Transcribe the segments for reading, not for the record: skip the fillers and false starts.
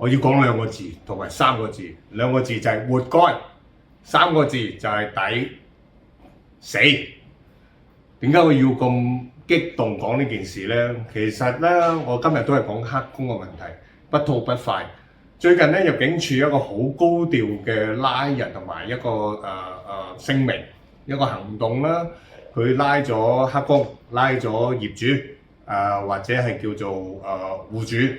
我要講兩個字同埋三個字，兩個字就係活該，三個字就係抵死。點解我要咁激動講呢件事呢？其實呢，我今日都係講黑工嘅問題，不吐不快。最近呢，入境處一個好高調嘅拉人同埋一個聲明，一個行動啦，佢拉咗黑工，拉咗業主，或者係叫做戶主。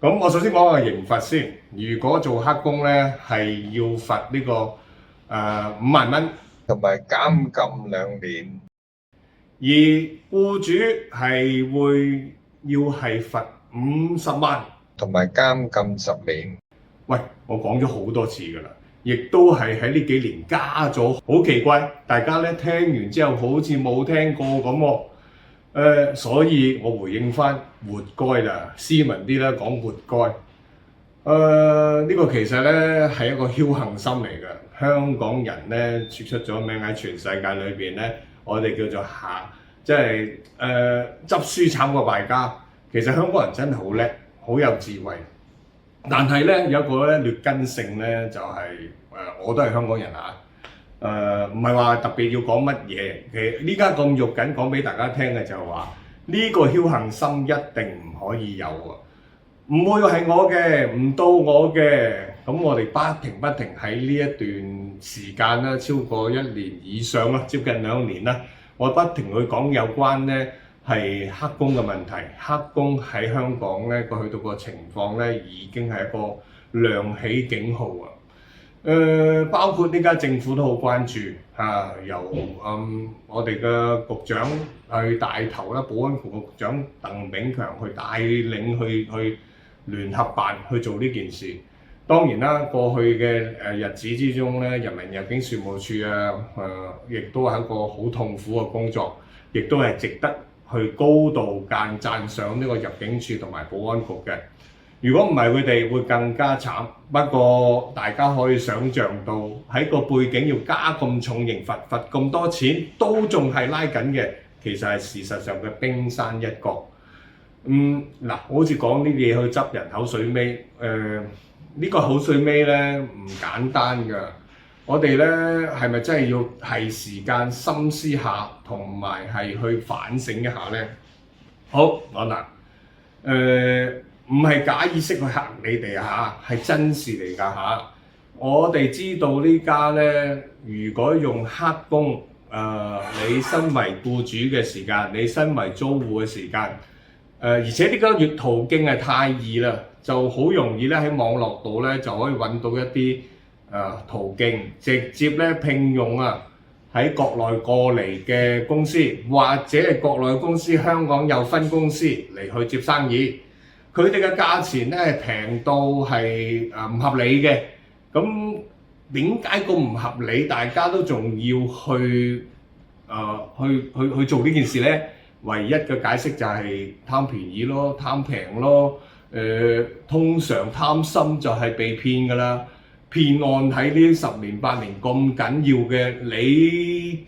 咁我首先講個刑罰先。如果做黑工咧，係要罰呢個5萬蚊，同埋監禁2年。而僱主係會要係罰50萬，同埋監禁10年。喂，我講咗好多次㗎啦，亦都係喺呢幾年加咗，好奇怪，大家咧聽完之後好似冇聽過咁喎。所以我回應翻活該啦，斯文啲啦，講活該。呢個其實咧係一個僥倖心嚟嘅。香港人咧出咗名喺全世界裏邊咧，我哋叫做即係執輸慘過敗家。其實香港人真係好叻，好有智慧。但係咧有一個咧劣根性咧，就係我都係香港人啊。唔係話特別要講乜嘢，其實呢家咁肉緊講俾大家聽嘅就係話呢個僥倖心一定唔可以有啊，唔會係我嘅，唔到我嘅。咁我哋不停喺呢一段時間啦，超過1年以上啦，接近2年啦，我不停去講有關咧係黑工嘅問題。黑工喺香港咧過去到個情況咧已經係一個亮起警號啊！包括呢家政府都好關注由我哋嘅局長去帶頭啦，保安局局長鄧炳強去帶領去聯合辦去做呢件事。當然啦，過去嘅日子之中咧，人民入境事務處亦都係一個好痛苦嘅工作，亦都係值得去高度讚賞呢個入境處同埋保安局嘅。如果唔係佢哋會更加慘。不過大家可以想像到喺個背景要加咁重刑罰咁多錢，都仲係拉緊嘅，其實係事實上嘅冰山一角。嗱，好似講呢啲嘢去執人口水尾，呢個口水尾咧唔簡單㗎。我哋咧係咪真係要係時間深思下，同埋係去反省一下咧？好，講嗱，唔係假意識去嚇你哋嚇，係真事嚟㗎嚇。我哋知道呢家咧，如果用黑工，你身為僱主嘅時間，你身為租戶嘅時間，而且呢個途徑係太易啦，就好容易咧喺網絡度咧就可以揾到一啲途徑，直接咧聘用喺國內過嚟嘅公司，或者係國內公司香港有分公司嚟去接生意。佢哋嘅價錢咧平到係唔合理嘅，咁點解咁唔合理？大家都仲要去做呢件事咧？唯一嘅解釋就係貪便宜咯，貪平咯。通常貪心就係被騙㗎啦。騙案喺呢10年8年咁緊要嘅，你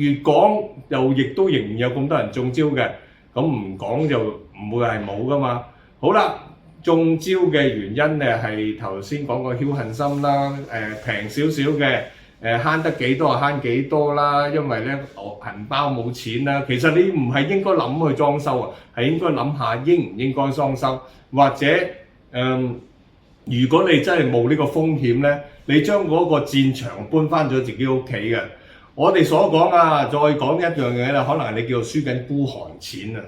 越講又亦都仍然有咁多人中招嘅，咁唔講就唔會係冇㗎嘛。好啦，中招嘅原因咧係頭先講個僥倖心啦，平少少嘅，慳得幾多就慳幾多啦，因為咧銀包冇錢啦。其實你唔係應該諗去裝修啊，係應該諗下應唔應該裝修，或者如果你真係冒呢個風險咧，你將嗰個戰場搬翻咗自己屋企嘅。我哋所講再講一樣嘢啦，可能你叫做輸緊孤寒錢啊。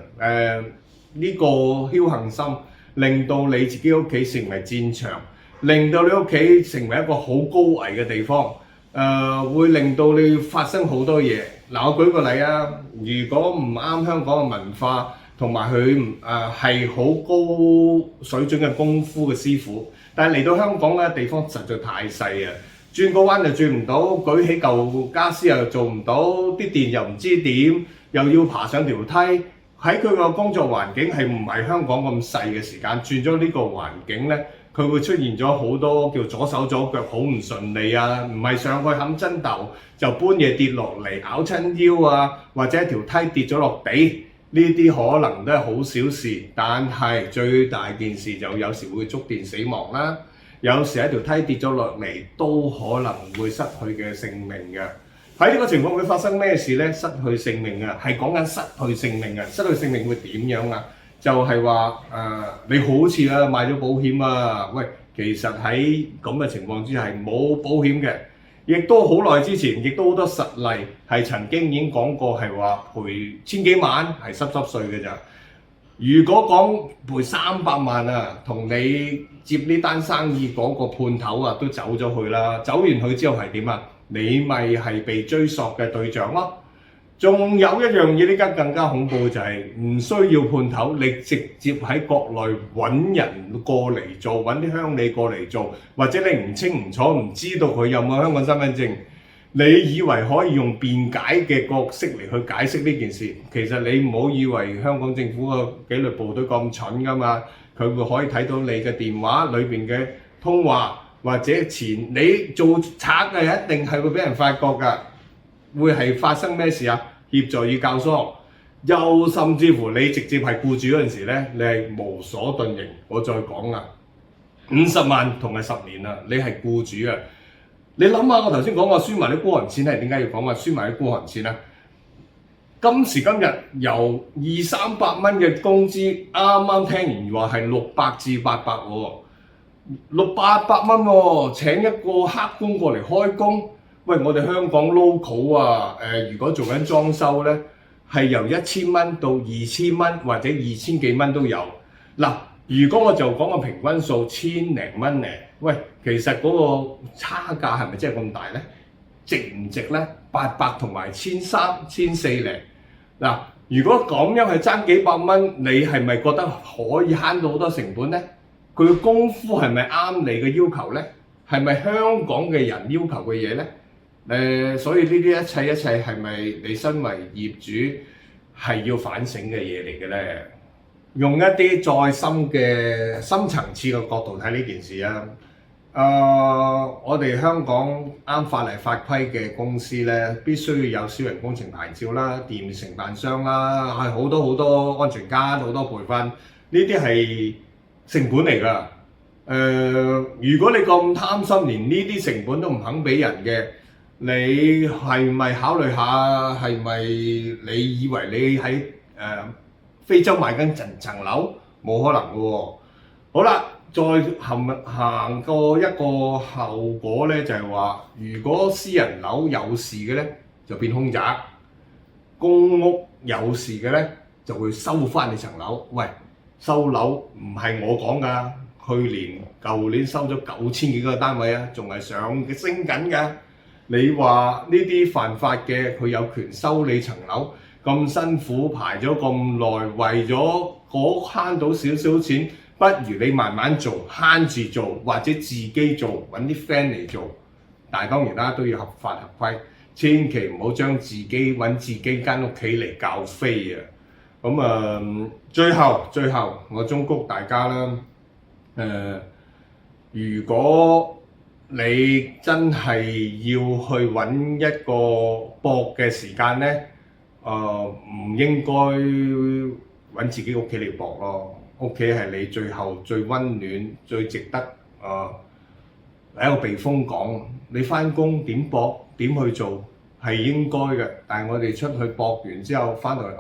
呢個僥倖心令到你自己屋企成為戰場，令到你屋企成為一個好高危嘅地方，會令到你發生好多嘢。嗱，我舉個例啊，如果唔啱香港嘅文化，同埋佢係好高水準嘅功夫嘅師傅，但係嚟到香港咧地方實在太細啊，轉個彎就轉唔到，舉起舊傢俬又做唔到，啲電又唔知點，又要爬上條梯。喺佢個工作環境係唔係香港咁細嘅時間，轉咗呢個環境咧，佢會出現咗好多叫左手左腳好唔順利啊，唔係上去冚針頭就搬嘢跌落嚟咬親腰啊，或者一條梯跌咗落地。呢啲可能都係好小事，但係最大件事就有時會觸電死亡啦。有時喺條梯跌咗落嚟，都可能會失去嘅性命嘅。喺呢個情況會發生咩事呢？失去性命啊，係講緊失去性命啊！失去性命會點樣啊？就係話你好似買咗保險啊，喂，其實喺咁嘅情況之下係冇保險嘅，亦都好耐之前，亦都好多實例係曾經已經講過係話賠千幾萬係濕碎嘅咋。如果講賠300萬啊，同你接呢單生意嗰個判頭啊都走咗去啦，走完去之後係點啊？你咪係被追索嘅對象咯。仲有一樣嘢，呢家更加恐怖就係唔需要判頭，你直接喺國內揾人過嚟做，揾啲鄉里過嚟做，或者你唔清唔楚唔知道佢有冇香港身份證，你以為可以用辯解嘅角色嚟去解釋呢件事，其實你唔好以為香港政府嘅紀律部隊咁蠢噶嘛，佢會可以睇到你嘅電話裏邊嘅通話，或者你做賊嘅一定係會俾人發覺㗎。會係發生咩事啊？協助與教唆，又甚至乎你直接係僱主嗰陣時咧，你係無所遁形。我再講啦，50萬同埋10年啊，你係僱主啊！你諗下，我頭先講話輸埋啲孤寒錢係點解要講話輸埋啲孤寒錢啊？今時今日由200-300蚊嘅工資，啱啱聽完話係600至800喎，600-800蚊喎，請一個黑工過嚟開工。喂，我哋香港 local 啊，如果做緊裝修咧，係由1000蚊到2000蚊或者2000幾蚊都有。嗱，如果我就講個平均數1000零蚊咧，喂，其實嗰個差價係咪真係咁大咧？值唔值咧？800同埋1300、1400零。嗱，如果咁樣係爭幾百蚊，你係咪覺得可以慳到好多成本咧？佢嘅功夫係咪啱你嘅要求咧？係咪香港嘅人要求嘅嘢咧？所以呢啲一切係咪你身為業主係要反省嘅嘢嚟嘅咧？用一啲再深層次嘅角度睇呢件事啊！我哋香港啱法例法規嘅公司咧，必須要有小型工程牌照啦、電承辦商啦，係好多安全監、好多培訓，呢啲係成本嚟㗎。如果你咁貪心，連呢啲成本都唔肯俾人嘅，你係咪考慮下？係咪你以為你喺非洲買緊層樓？冇可能嘅喎。好啦，再行過一個後果咧，就係話，如果私人樓有事嘅咧，就變兇宅；公屋有事嘅咧，就會收翻你層樓。喂，收樓唔係我講㗎，舊年收咗9000幾個單位啊，仲係升緊㗎。你話呢啲犯法嘅，佢有權收你層樓，咁辛苦排咗咁耐，為咗慳到少少錢，不如你慢慢做，慳住做，或者自己做，揾啲 friend 嚟做。但係當然啦，都要合法合規，千祈唔好將自己揾自己間屋企嚟教飛啊！咁最後我忠告大家啦，如果你真係要去揾一個搏嘅時間咧，唔應該揾自己屋企嚟搏咯。屋企係你最後最温暖、最值得係一個避風港。你翻工點搏點去做係應該嘅，但係我哋出去搏完之後翻嚟，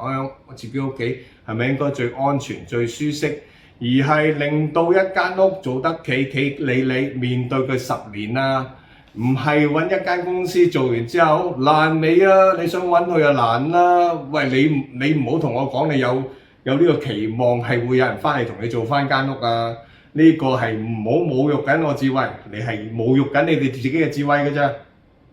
我自己屋企係咪應該最安全、最舒適？而係令到一間屋做得企理，面對佢10年啊，唔係揾一間公司做完之後爛尾啊！你想揾佢就難啦。喂，你唔好同我講你有呢個期望係會有人翻嚟同你做翻間屋啊！呢個係唔好侮辱緊我智慧，你係侮辱緊你哋自己嘅智慧嘅啫。